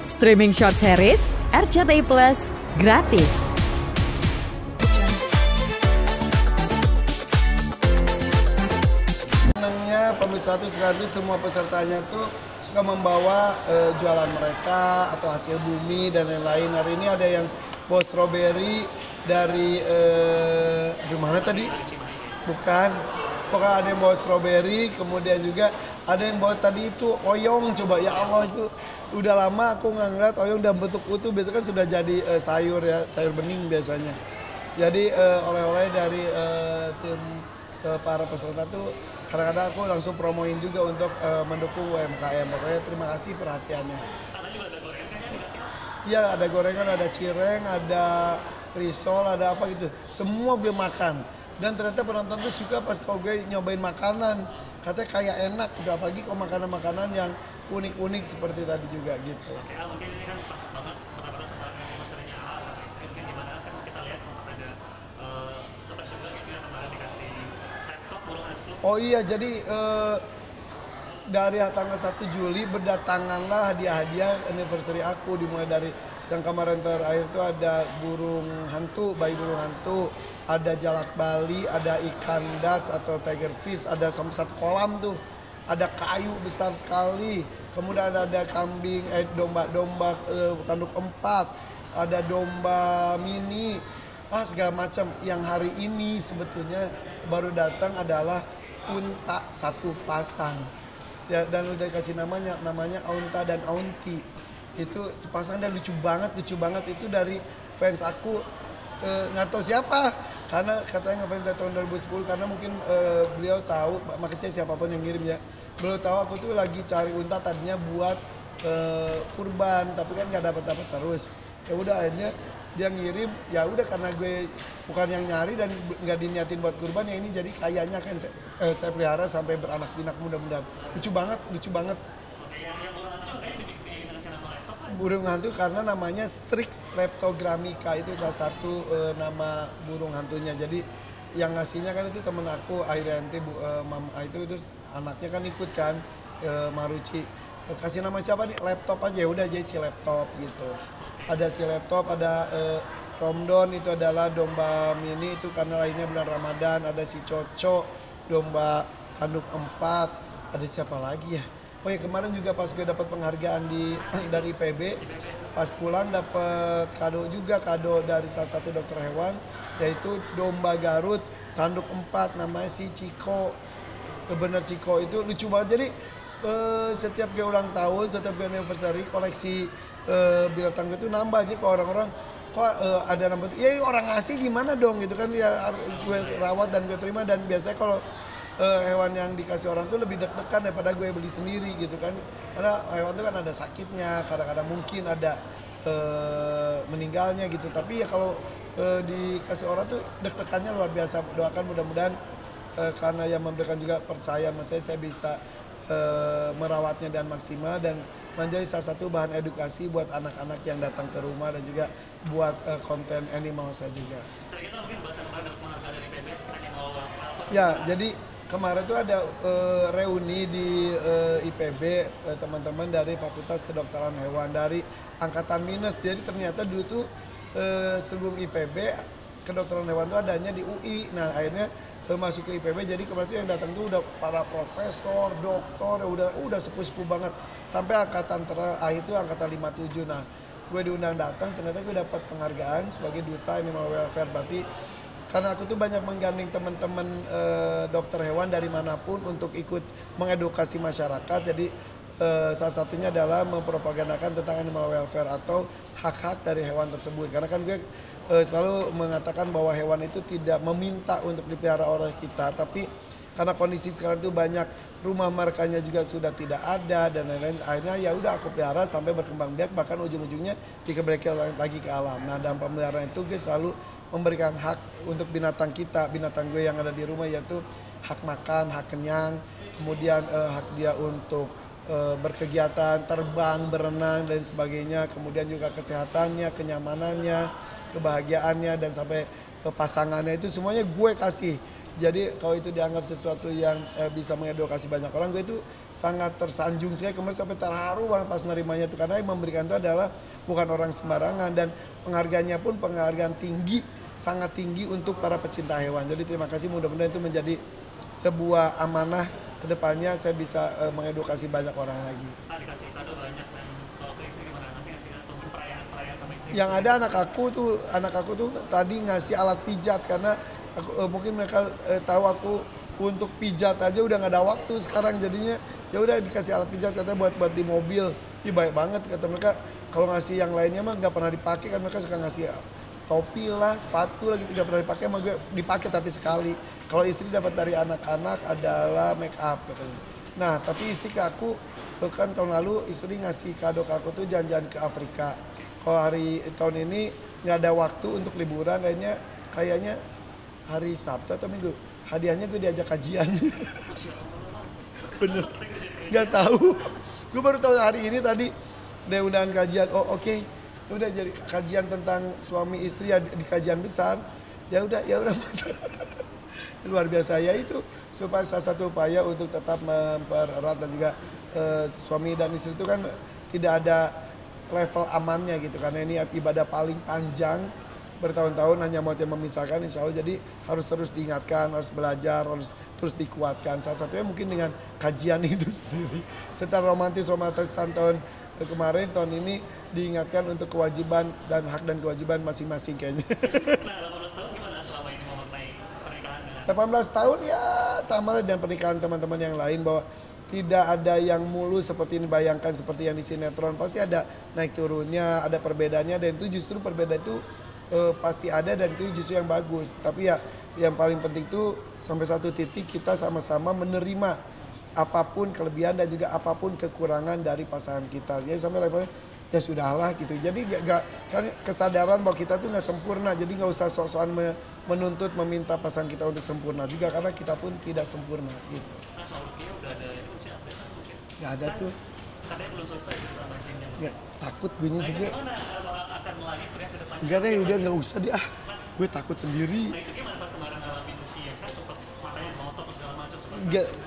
Streaming short series RCTI Plus gratis. Senangnya pemirsa itu semua pesertanya tuh suka membawa jualan mereka atau hasil bumi dan lain-lain. Hari ini ada yang bawa stroberi dari aduh mana tadi? Bukan. Pokoknya ada yang bawa stroberi, kemudian juga ada yang bawa tadi itu oyong. Coba ya Allah, itu udah lama aku nggak ngeliat oyong dalam bentuk utuh. Biasanya kan sudah jadi sayur ya, sayur bening biasanya. Jadi oleh-oleh dari tim para peserta tuh kadang-kadang aku langsung promoin juga untuk mendukung UMKM. Pokoknya terima kasih perhatiannya. Iya, ada gorengan, ada cireng, ada risol, ada apa gitu. Semua gue makan. Dan ternyata penonton tuh suka pas kalau gue nyobain makanan. Katanya kayak enak gitu, apalagi kalau makanan-makanan yang unik-unik seperti tadi juga gitu. Oke, mungkin ini kan pas banget pertama sama anniversary-nya sama istri kan, dimana kan kita lihat sempat ada surprise juga gitu ya, kemarin dikasih laptop burung hantu. Oh iya, jadi dari tanggal 1 Juli berdatanganlah hadiah-hadiah anniversary aku, dimulai dari yang kemarin terakhir itu ada burung hantu, bayi burung hantu, ada jalak Bali, ada ikan dats atau tiger fish, ada sampai 1 kolam tuh, ada kayu besar sekali, kemudian ada kambing, domba tanduk 4, ada domba mini, segala macam. Yang hari ini sebetulnya baru datang adalah unta 1 pasang. Ya, dan udah dikasih namanya Aunta dan Aunti. Itu sepasang dan lucu banget itu dari fans aku, nggak tahu siapa, karena katanya ngefans dari tahun 2010, karena mungkin beliau tahu, makasih siapapun yang ngirim ya, beliau tahu aku tuh lagi cari unta tadinya buat kurban, tapi kan nggak dapat terus. Ya udah akhirnya dia ngirim, ya udah karena gue bukan yang nyari dan nggak diniatin buat kurban, ya ini jadi kayaknya kan saya pelihara sampai beranak pinak mudah-mudahan. Lucu banget. Oke, yang burung hantu juga kayaknya dikasih nama laptop kan? Burung hantu karena namanya Strix leptogrammica, itu salah satu nama burung hantunya. Jadi yang ngasihnya kan itu temen aku, Airianti, Mama itu anaknya kan ikut kan, Maruci. Kasih nama siapa nih? Laptop aja, ya udah jadi si laptop gitu. Ada si laptop, ada Romdon, itu adalah domba mini itu karena lainnya bulan Ramadan. Ada si Coco, domba tanduk 4. Ada siapa lagi ya? Oh ya, kemarin juga pas gue dapat penghargaan dari IPB, pas pulang dapat kado dari salah satu dokter hewan, yaitu domba Garut tanduk 4, namanya si Ciko. Bener Ciko, itu lucu banget. Jadi setiap gue ulang tahun, setiap gue anniversary, koleksi binatang gue itu nambah aja. Ke orang-orang kok ada nambah, ya orang ngasih gimana dong gitu kan, ya gue rawat dan gue terima. Dan biasanya kalau hewan yang dikasih orang tuh lebih deg-degan daripada gue beli sendiri gitu kan, karena hewan tuh kan ada sakitnya, kadang-kadang mungkin ada meninggalnya gitu. Tapi ya kalau dikasih orang tuh deg-degannya luar biasa. Doakan mudah-mudahan karena yang memberikan juga percaya sama saya bisa merawatnya dan maksimal dan menjadi salah satu bahan edukasi buat anak-anak yang datang ke rumah, dan juga buat konten animal saya juga. Kita mungkin bahas yang kemarin dapat penghargaan dari PB, Animal Welfare. Ya, jadi kemarin tuh ada reuni di IPB, teman-teman dari Fakultas Kedokteran Hewan dari angkatan minus. Jadi ternyata dulu tuh sebelum IPB kedokteran hewan tuh adanya di UI. Nah akhirnya masuk ke IPB, jadi kemarin tuh yang datang tuh udah para profesor, doktor, udah sepuh-sepuh banget. Sampai angkatan terakhir itu angkatan 57. Nah gue diundang datang, ternyata gue dapat penghargaan sebagai duta animal welfare. Berarti karena aku tuh banyak menggandeng teman-teman dokter hewan dari manapun untuk ikut mengedukasi masyarakat. Jadi salah satunya adalah mempropagandakan tentang animal welfare atau hak-hak dari hewan tersebut. Karena kan gue selalu mengatakan bahwa hewan itu tidak meminta untuk dipelihara oleh kita, tapi karena kondisi sekarang itu banyak rumah merkanya juga sudah tidak ada dan lain-lain, akhirnya ya udah aku pelihara sampai berkembang biak, bahkan ujung-ujungnya dikembalikan lagi ke alam. Nah dalam pemeliharaan itu gue selalu memberikan hak untuk binatang kita, binatang gue yang ada di rumah, yaitu hak makan, hak kenyang, kemudian hak dia untuk berkegiatan, terbang, berenang dan sebagainya, kemudian juga kesehatannya, kenyamanannya, kebahagiaannya, dan sampai pasangannya itu semuanya gue kasih. Jadi kalau itu dianggap sesuatu yang bisa mengedukasi banyak orang, gue itu sangat tersanjung sekali, kemarin sampai terharu banget pas nerimanya itu, karena yang memberikan itu adalah bukan orang sembarangan, dan penghargaannya pun penghargaan tinggi, sangat tinggi untuk para pecinta hewan. Jadi terima kasih, mudah-mudahan itu menjadi sebuah amanah kedepannya, saya bisa mengedukasi banyak orang lagi. Dikasih kado banyak, dan kalau ke istri gimana? Ngasih atau perayaan sama istri? Yang ada anak aku tuh tadi ngasih alat pijat, karena aku, mungkin mereka tahu aku untuk pijat aja udah nggak ada waktu sekarang, jadinya ya udah dikasih alat pijat, katanya buat di mobil. Ih, baik banget kata mereka. Kalau ngasih yang lainnya mah nggak pernah dipakai, kan mereka suka ngasih topi lah, sepatu lah gitu, nggak pernah dipakai, sama gue dipakai tapi sekali. Kalau istri dapat dari anak-anak adalah make up katanya. Nah tapi istri ke aku kan tahun lalu istri ngasih kado ke aku tuh jalan-jalan ke Afrika. Kalau tahun ini nggak ada waktu untuk liburan, kayaknya hari Sabtu atau Minggu, hadiahnya gue diajak kajian. Bener, nggak tahu. Gue baru tahu hari ini tadi ada undangan kajian. Oh oke. Udah jadi kajian tentang suami istri ya, di kajian besar. Ya udah luar biasa ya, itu supaya salah satu upaya untuk tetap mempererat, dan juga suami dan istri itu kan tidak ada level amannya gitu, karena ini ibadah paling panjang bertahun-tahun, hanya mau yang memisahkan, insya Allah. Jadi harus terus diingatkan, harus belajar, harus terus dikuatkan. Salah satunya mungkin dengan kajian itu sendiri. Setelah romantisan tahun kemarin, tahun ini diingatkan untuk kewajiban dan hak dan kewajiban masing-masing kayaknya. Nah, 18 tahun gimana selama ini memaknai pernikahan dengan 18 tahun ya sama lah dengan pernikahan teman-teman yang lain, bahwa tidak ada yang mulus seperti ini, bayangkan seperti yang di sinetron, pasti ada naik turunnya, ada perbedaannya, dan itu justru perbedaan itu pasti ada, dan itu justru yang bagus. Tapi ya yang paling penting itu sampai satu titik kita sama-sama menerima apapun kelebihan dan juga apapun kekurangan dari pasangan kita. Jadi sampai levelnya ya sudahlah gitu. Jadi kan kesadaran bahwa kita tuh nggak sempurna, jadi nggak usah sok-sokan menuntut meminta pasangan kita untuk sempurna juga, karena kita pun tidak sempurna gitu. Nah, soal rupiah udah ada itu siapa ya? Nggak ada tuh. Katanya belum selesai gitu sama istrinya. Nggak, takut gue Nah, itu juga. gimana akan melanjut pria ke depannya? Enggak deh, udah nggak usah deh, gue takut sendiri. Nah, itu gimana pas kemarin ngalamin rupiah? Kan sempet matanya melotot segala macam.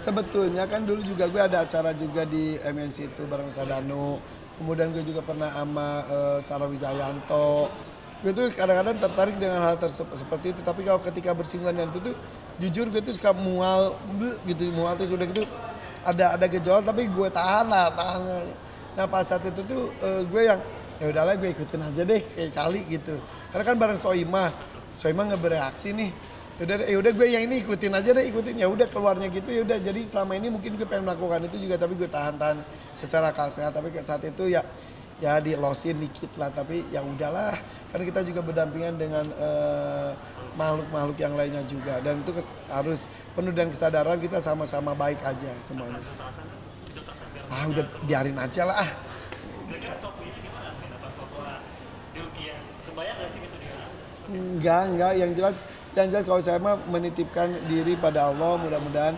Sebetulnya kan dulu juga gue ada acara juga di MNC itu bareng Sadano. Kemudian gue juga pernah sama Sarah Wijayanto. Gue tuh kadang-kadang tertarik dengan hal seperti itu. Tapi kalau ketika bersinggungan dengan itu tuh, jujur gue tuh suka mual gitu, mual tuh sudah gitu. Ada gejolak tapi gue tahan. Nah pas saat itu tuh gue yang ya udahlah gue ikutin aja deh sekali-kali gitu. Karena kan bareng Soimah nggak bereaksi nih. Ya udah gue yang ini ikutin aja deh, ya udah keluarnya gitu, ya udah. Jadi selama ini mungkin gue pengen melakukan itu juga, tapi gue tahan secara akal sehat. Tapi saat itu ya di-losin dikit lah, tapi ya udahlah, karena kita juga berdampingan dengan makhluk-makhluk yang lainnya juga, dan itu harus penuh dengan kesadaran kita sama-sama baik aja semuanya. Udah biarin aja lah. Kira-kira sok ini gimana? Pas waktu di rupiah, kebayang gak sih gitu dia? Enggak, yang jelas kalau saya mah menitipkan diri pada Allah, mudah-mudahan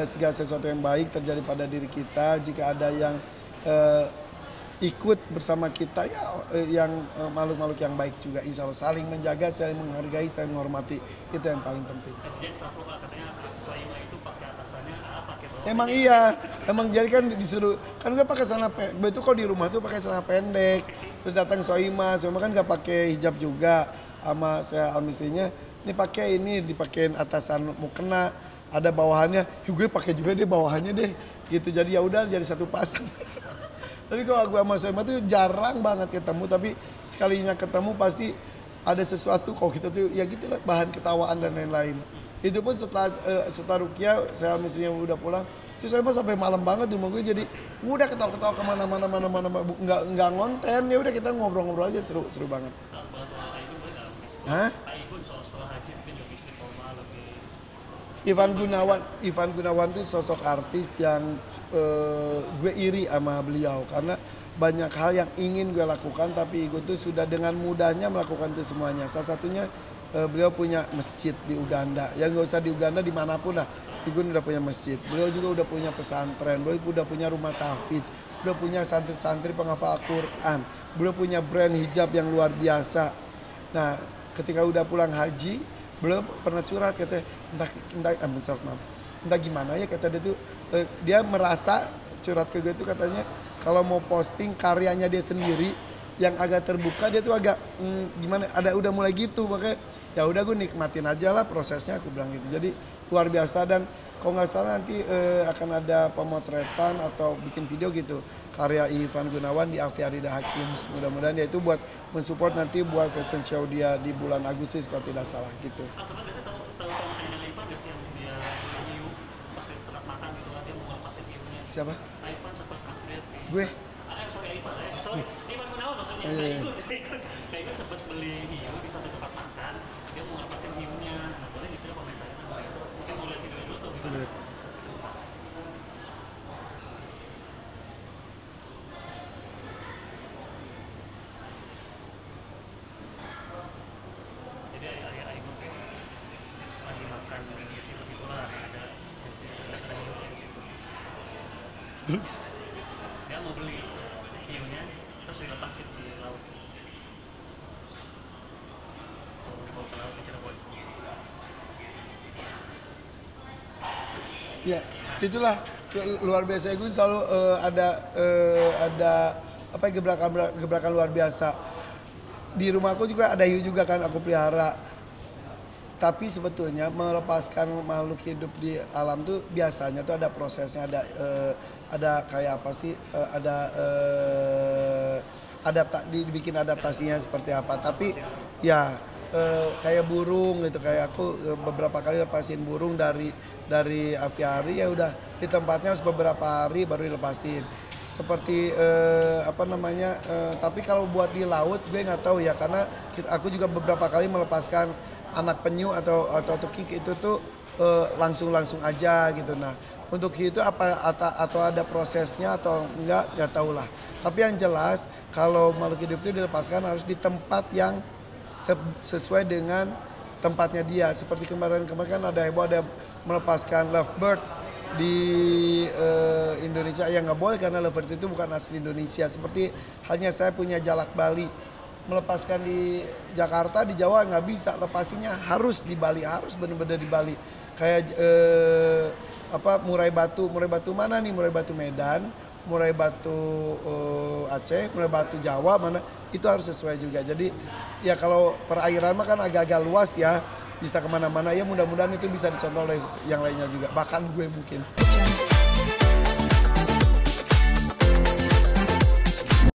segala sesuatu yang baik terjadi pada diri kita. Jika ada yang ikut bersama kita, ya yang makhluk-makhluk yang baik juga, insya Allah saling menjaga, saling menghargai, saling menghormati, itu yang paling penting. Jadi katanya Soimah itu pakai atasannya pakai bawah. Emang iya, jadi kan disuruh, kan gue pakai celana pendek, itu kalau di rumah tuh pakai celana pendek, terus datang Soimah kan nggak pakai hijab juga, sama saya istrinya, ini pakai ini, dipakein atasan mukena, ada bawahannya, gue pakai juga deh bawahannya deh, gitu. Jadi ya udah jadi satu pasang. Tapi kalau gue sama Soimah tuh jarang banget ketemu, tapi sekalinya ketemu pasti ada sesuatu kok kita tuh, ya gitulah, bahan ketawaan dan lain-lain. Itu pun setelah Rukiah, saya istrinya udah pulang, terus saya sampai malam banget di rumah gue, jadi udah ketawa-ketawa kemana-mana, nggak ngonten, ya udah kita ngobrol-ngobrol aja, seru banget. Hah? Ivan Gunawan tuh sosok artis yang gue iri sama beliau, karena banyak hal yang ingin gue lakukan, tapi gue tuh sudah dengan mudahnya melakukan itu semuanya. Salah satunya beliau punya masjid di Uganda, ya nggak usah di Uganda, dimanapun lah. Igun udah punya masjid, beliau juga udah punya pesantren, beliau udah punya rumah tahfidz, udah punya santri-santri penghafal Al-Quran, beliau punya brand hijab yang luar biasa. Nah, ketika udah pulang haji belum pernah curhat, katanya entah gimana ya, kata dia tuh dia merasa curhat ke gue tuh katanya kalau mau posting karyanya dia sendiri yang agak terbuka dia tuh agak gimana, ada udah mulai gitu, makanya ya udah gue nikmatin aja lah prosesnya, aku bilang gitu. Jadi luar biasa. Dan kalau nggak salah nanti akan ada pemotretan atau bikin video gitu karya Ivan Gunawan di Aviarida Hakims, mudah-mudahan dia itu buat mensupport nanti buat fashion show dia di bulan Agustus kalau tidak salah gitu. Sebenarnya biasanya tahu hanya Ivan gak sih yang dia hiu pas di tengah makan gitu kan, dia mau ngelepasin hiunya. Siapa? Ivan sempat update di Gue. Sorry, Ivan Gunawan maksudnya. Nah itu sempat beli hiu di satu tempat makan, dia mau ngelepasin hiunya. Nah boleh bisa komentarnya tentang itu. Mungkin mau lihat video dulu atau gimana? Jadi ayah Ibu lagi makan di situ gitulah, ada hiunya di situ. Terus? Dia mau beli hiunya terus dilepasin di laut. Dibawa ke laut di Cirebon. Ya, itulah luar biasa. Gue selalu ada apa ya, gebrakan luar biasa. Di rumahku juga ada hiu juga kan, aku pelihara. Tapi sebetulnya melepaskan makhluk hidup di alam tuh biasanya tuh ada prosesnya, ada kayak apa sih, dibikin adaptasinya seperti apa. Tapi ya kayak burung gitu, kayak aku beberapa kali lepasin burung dari aviari, ya udah di tempatnya harus beberapa hari baru dilepasin. Seperti tapi kalau buat di laut gue nggak tahu ya, karena aku juga beberapa kali melepaskan anak penyu atau tukik itu tuh langsung aja gitu. Nah untuk itu atau ada prosesnya atau nggak tahu lah. Tapi yang jelas kalau makhluk hidup itu dilepaskan harus di tempat yang sesuai dengan tempatnya dia. Seperti kemarin kan ada heboh, ada melepaskan lovebird di Indonesia, yang nggak boleh karena lovebird itu bukan asli Indonesia. Seperti halnya saya punya jalak Bali, melepaskan di Jakarta, di Jawa nggak bisa, lepasinya harus di Bali, harus benar-benar di Bali. Kayak murai batu mana nih, murai batu Medan, murai batu Aceh, murai batu Jawa mana, itu harus sesuai juga. Jadi ya kalau perairan mah kan agak-agak luas ya, bisa kemana-mana ya, mudah-mudahan itu bisa dicontoh oleh yang lainnya juga, bahkan gue mungkin.